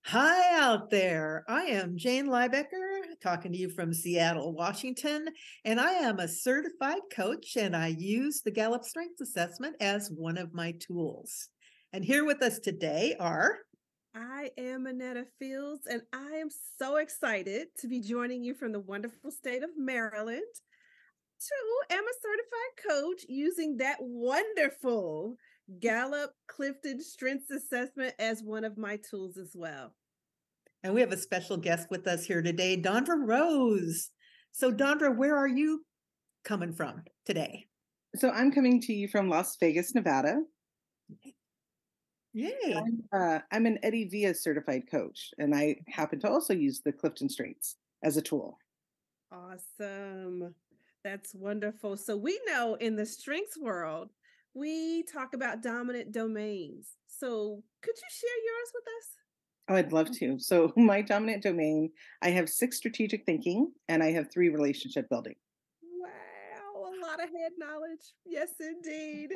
Hi out there. I am Jane Liebecker talking to you from Seattle, Washington, and I am a certified coach and I use the Gallup Strengths Assessment as one of my tools. And here with us today are I am Annetta Fields, and I am so excited to be joining you from the wonderful state of Maryland. Too, am a certified coach using that wonderful Gallup Clifton Strengths Assessment as one of my tools as well. and we have a special guest with us here today, Dondra Rose. So Dondra, where are you coming from today? So I'm coming to you from Las Vegas, Nevada. Yay. I'm an Eddie Villa certified coach, and I happen to also use the Clifton Strengths as a tool. Awesome. That's wonderful. So we know in the strengths world, we talk about dominant domains. So could you share yours with us? Oh, I'd love to. So my dominant domain, I have 6 strategic thinking, and I have 3 relationship building. Wow, a lot of head knowledge. Yes, indeed.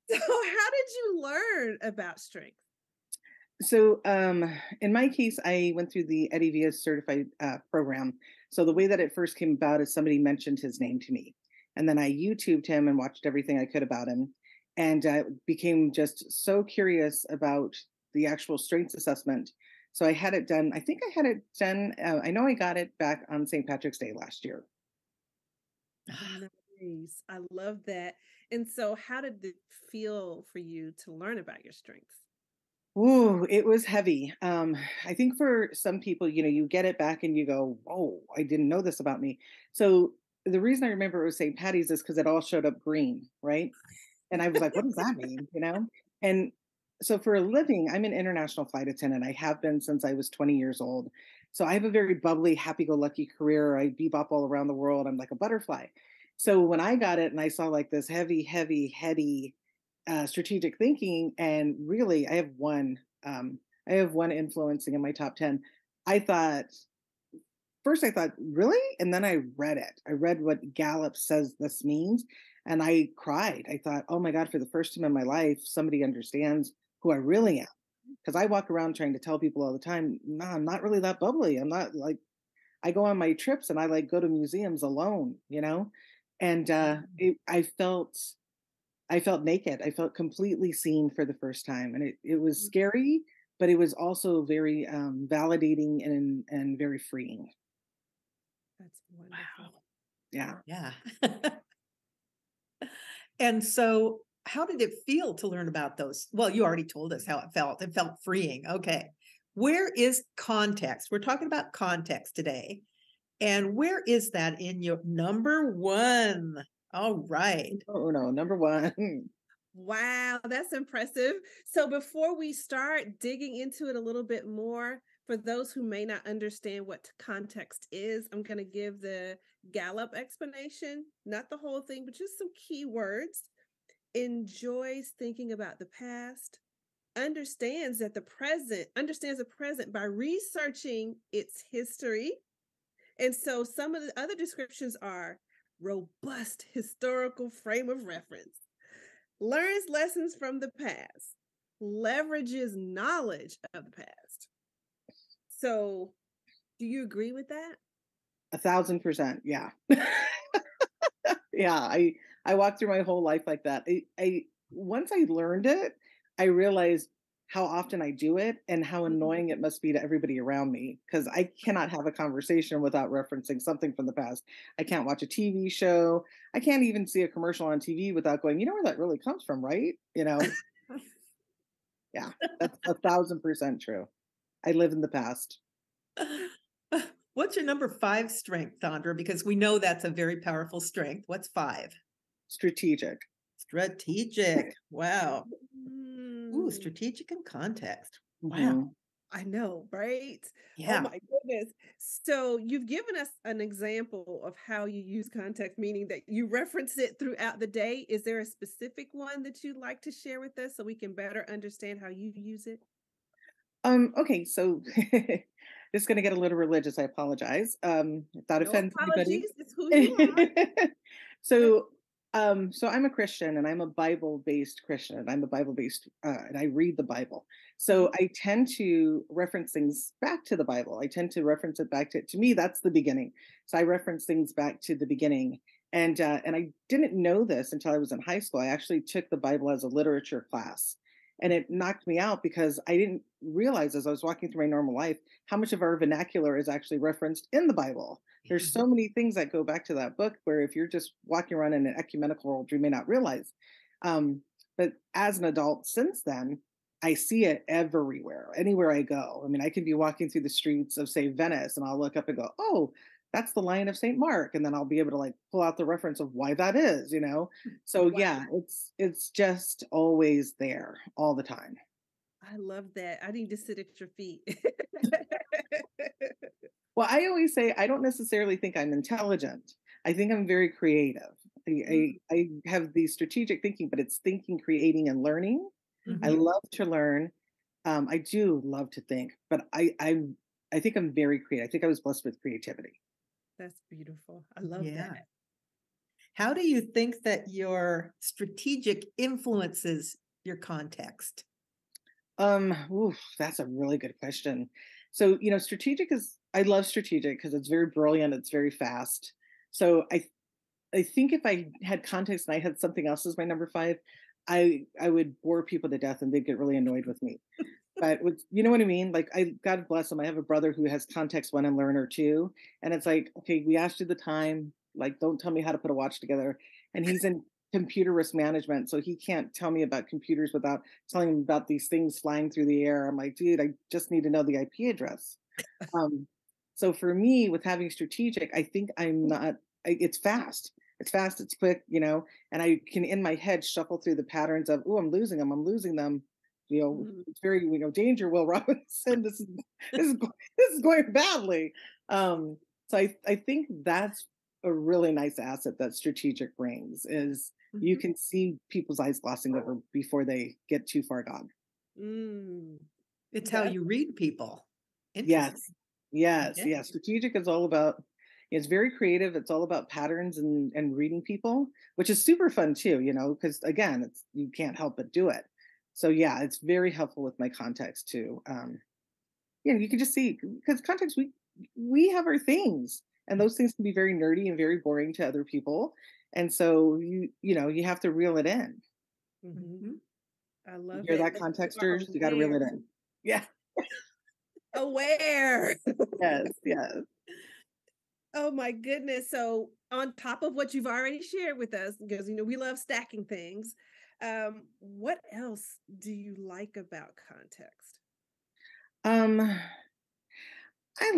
So, how did you learn about strength? So in my case, I went through the Eddie Villa certified program. So the way that it first came about is somebody mentioned his name to me, and then I YouTubed him and watched everything I could about him, and became just so curious about the actual strengths assessment. So I had it done. I think I had it done. I know I got it back on St. Patrick's Day last year. Nice. I love that. And so, how did it feel for you to learn about your strengths? Ooh, it was heavy. I think for some people, you get it back and you go, "Whoa, I didn't know this about me." So the reason I remember it was St. Patty's is because it all showed up green, right? And I was like, "What does that mean?" And so for a living, I'm an international flight attendant. I have been since I was 20 years old. So I have a very bubbly, happy-go-lucky career. I bebop all around the world. I'm like a butterfly. So when I got it and I saw like this heavy, heavy, heady strategic thinking, and really, I have one influencing in my top 10. I thought first, I thought, really? And then I read it. I read what Gallup says this means, and I cried. I thought, oh my God, for the first time in my life, somebody understands who I really am. Because I walk around trying to tell people all the time, no, I'm not really that bubbly. I'm not like, I go on my trips and I like go to museums alone. And I felt naked. I felt completely seen for the first time, and it was Mm, scary, but it was also very validating and very freeing. that's wonderful. Wow. Yeah. Yeah. And so, how did it feel to learn about those? Well, you already told us how it felt. It felt freeing. Okay. Where is context? We're talking about context today. And where is that in your number one? All right. Oh no, number one. Wow, that's impressive. So, before we start digging into it a little bit more, for those who may not understand what context is, I'm going to give the Gallup explanation, not the whole thing, but just some key words. Enjoys thinking about the past, understands the present by researching its history. And so some of the other descriptions are robust historical frame of reference, learns lessons from the past, leverages knowledge of the past. So, do you agree with that? 1,000%. Yeah. Yeah. I walked through my whole life like that. I once I learned it, I realized how often I do it and how Mhm. annoying it must be to everybody around me because I cannot have a conversation without referencing something from the past. I can't watch a TV show. I can't even see a commercial on TV without going, you know where that really comes from, right? Yeah, that's 1,000% true. I live in the past. What's your number five strength, Dondra? Because we know that's a very powerful strength. What's five? Strategic. Strategic. Wow. Ooh, Mm. strategic and context. Wow. Mhm. I know, right? Oh Yeah. my goodness. So you've given us an example of how you use context, meaning that you reference it throughout the day. Is there a specific one that you'd like to share with us so we can better understand how you use it? Okay, so this is gonna get a little religious, I apologize. If that No offends anybody. apologies. It's who you are. So So I'm a Christian and I'm a Bible-based Christian. I'm a Bible-based, and I read the Bible. So I tend to reference things back to the Bible. I tend to reference it back to me, that's the beginning. So I reference things back to the beginning. And I didn't know this until I was in high school. I actually took the Bible as a literature class. And it knocked me out because I didn't realize as I was walking through my normal life how much of our vernacular is actually referenced in the Bible. There's so many things that go back to that book where if you're just walking around in an ecumenical world, you may not realize. Um, but as an adult since then, I see it everywhere, anywhere I go. I mean, I could be walking through the streets of, say, Venice, and I'll look up and go, oh, that's the Lion of St. Mark. And then I'll be able to like pull out the reference of why that is, you know? So Wow. yeah, it's just always there all the time. I love that. I need to sit at your feet. Well, I always say I don't necessarily think I'm intelligent. I think I'm very creative. Mm, I have the strategic thinking, but it's thinking, creating, and learning. I Mhm. love to learn. I do love to think, but I think I'm very creative. I think I was blessed with creativity. that's beautiful. I love that. Yeah. How do you think that your strategic influences your context? Oof, that's a really good question. So, strategic is I love strategic because it's very brilliant, it's very fast. So I think if I had context and I had something else as my number five, I would bore people to death and they'd get really annoyed with me. But you know what I mean? Like God bless him. I have a brother who has context one and learner two. And it's like, okay, we asked you the time, like, don't tell me how to put a watch together. And he's in computer risk management. So he can't tell me about computers without telling him about these things flying through the air. I'm like, dude, I just need to know the IP address. Um, so for me, with having strategic, I think I'm not. It's fast. It's fast. It's quick. And I can in my head shuffle through the patterns of, oh, I'm losing them. I'm losing them. Mhm. It's very danger. Will Robinson. This is going badly. So I think that's a really nice asset that strategic brings is you Mhm. can see people's eyes glossing over before they get too far gone. Mm, It's how that's you read people. Interesting. Yes. Yes, Okay. yes. Strategic is all about it's very creative. It's all about patterns and reading people, which is super fun too, because again, it's you can't help but do it. So yeah, it's very helpful with my context too. You can just see because context we have our things and those things can be very nerdy and very boring to other people. And so you have to reel it in. mhm. Mhm. I You love hear it. that And you are contexters? You got to reel it in. Yeah. aware. Yes, yes. Oh my goodness. So on top of what you've already shared with us, because we love stacking things, what else do you like about context? Um I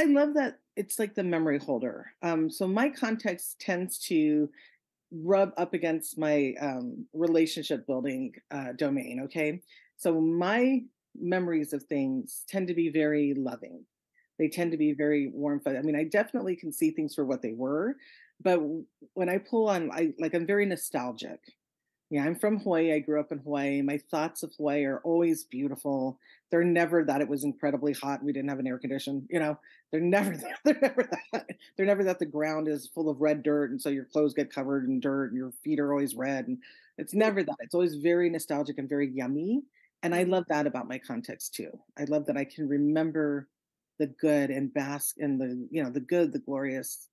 love that it's like the memory holder. So my context tends to rub up against my relationship building domain. Okay, so my memories of things tend to be very loving. They tend to be very warm. I mean, I definitely can see things for what they were, but when I pull on, I'm very nostalgic. Yeah, I'm from Hawaii. I grew up in Hawaii. My thoughts of Hawaii are always beautiful. They're never that it was incredibly hot and we didn't have an air condition. They're never that. They're never that. They're never that the ground is full of red dirt and so your clothes get covered in dirt and your feet are always red. And it's never that. It's always very nostalgic and very yummy. And I Mhm. love that about my context too. I love that I can remember the good and bask in the good, the glorious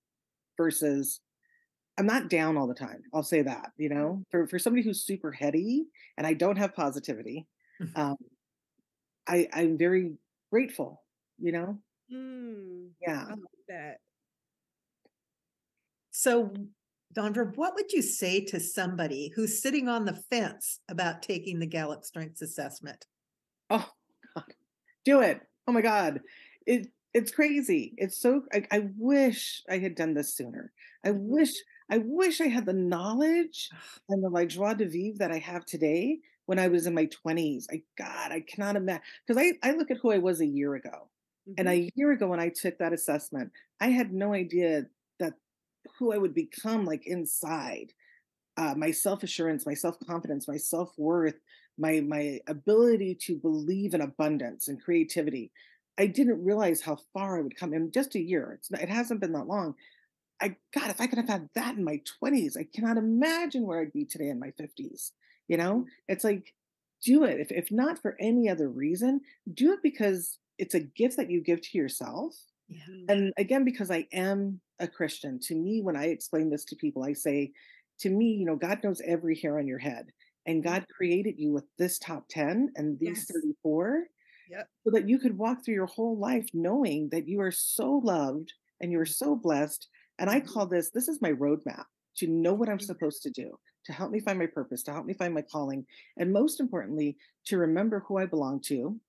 versus I'm not down all the time. I'll say that, for somebody who's super heady and I don't have positivity, um, I'm very grateful, you know? Mm, Yeah. I like that. So, Dondra, what would you say to somebody who's sitting on the fence about taking the Gallup Strengths Assessment? Oh God. Do it. Oh my God. It's crazy. It's so I wish I had done this sooner. I Mhm. wish I wish I had the knowledge and the like joie de vivre that I have today when I was in my 20s. I cannot imagine because I look at who I was a year ago. And Mhm. a year ago when I took that assessment, I had no idea that who I would become like inside my self assurance, my self confidence, my self worth, my ability to believe in abundance and creativity. I didn't realize how far I would come in just a year. It hasn't been that long, God, if I could have had that in my 20s, I cannot imagine where I'd be today in my 50s. You know, it's like, do it. If not for any other reason, do it because it's a gift that you give to yourself. Yeah. Mhm. And again, because I am a Christian, to me, when I explain this to people, I say, to me, God knows every hair on your head. And Mhm. God created you with this top 10 and these Yes. 34 Yep. so that you could walk through your whole life knowing that you are so loved and you are so blessed. And I call this is my roadmap to know what I'm Mhm. supposed to do, to help me find my purpose, to help me find my calling, and most importantly, to remember who I belong to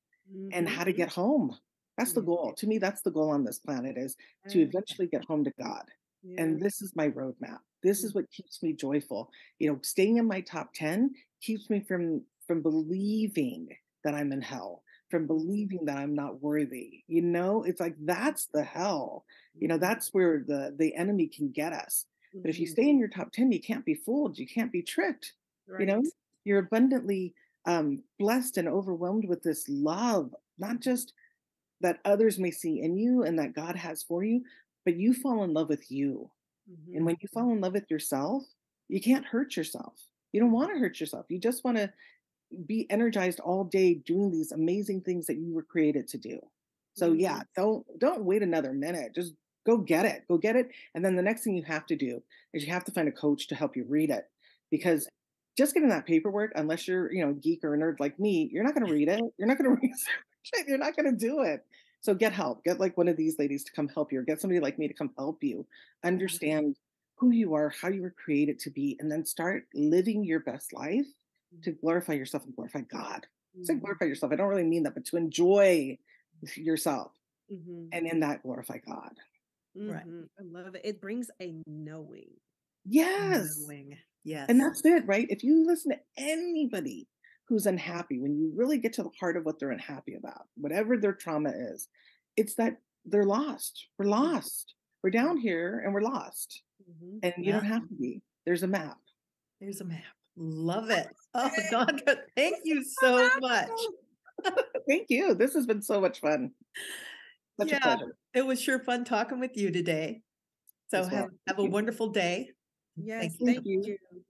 and Mhm. how to get home. That's the Yeah. goal. To me, that's the goal on this planet is to Yeah. eventually get home to God. Yeah. And this is my roadmap. This is what keeps me joyful. Staying in my top 10 keeps me from believing that I'm in hell, from believing that I'm not worthy. It's like that's the hell. Mhm. That's where the enemy can get us. But if you Mhm. stay in your top 10, you can't be fooled. You can't be tricked. You know, Right. you're abundantly blessed and overwhelmed with this love, not just that others may see in you and that God has for you, but you fall in love with you. And Mhm. when you fall in love with yourself, you can't hurt yourself. You don't Mhm. want to hurt yourself. You just want to be energized all day doing these amazing things that you were created to do. So yeah, Mhm. don't wait another minute. Just go get it. Go get it. And then the next thing you have to do is you have to find a coach to help you read it. Yeah. Because just getting that paperwork, unless you're, a geek or a nerd like me, you're not going to read it. You're not going to research it. You're not going to do it. So get help. Get like one of these ladies to come help you, or get somebody like me to come help you Mhm. understand who you are, how you were created to be, and then start living your best life to glorify yourself and glorify God. Say Mhm. glorify yourself. I don't really mean that, but to enjoy yourself Mhm. and in that glorify God. Right. Mhm. I love it. It brings a knowing. Yes. Knowing. And Yes. that's it, right? If you listen to anybody who's unhappy, when you really get to the heart of what they're unhappy about, whatever their trauma is, it's that they're lost. We're lost. We're down here and we're lost. Mhm. And you Yeah. don't have to be. There's a map. There's a map. Love it. Oh, Dondra, thank you so much. Thank you. This has been so much fun. Such a Yeah, pleasure it was sure fun talking with you today. So as well. have Thank a you. wonderful day. Yes, Thank you Thank so thank much. you. you.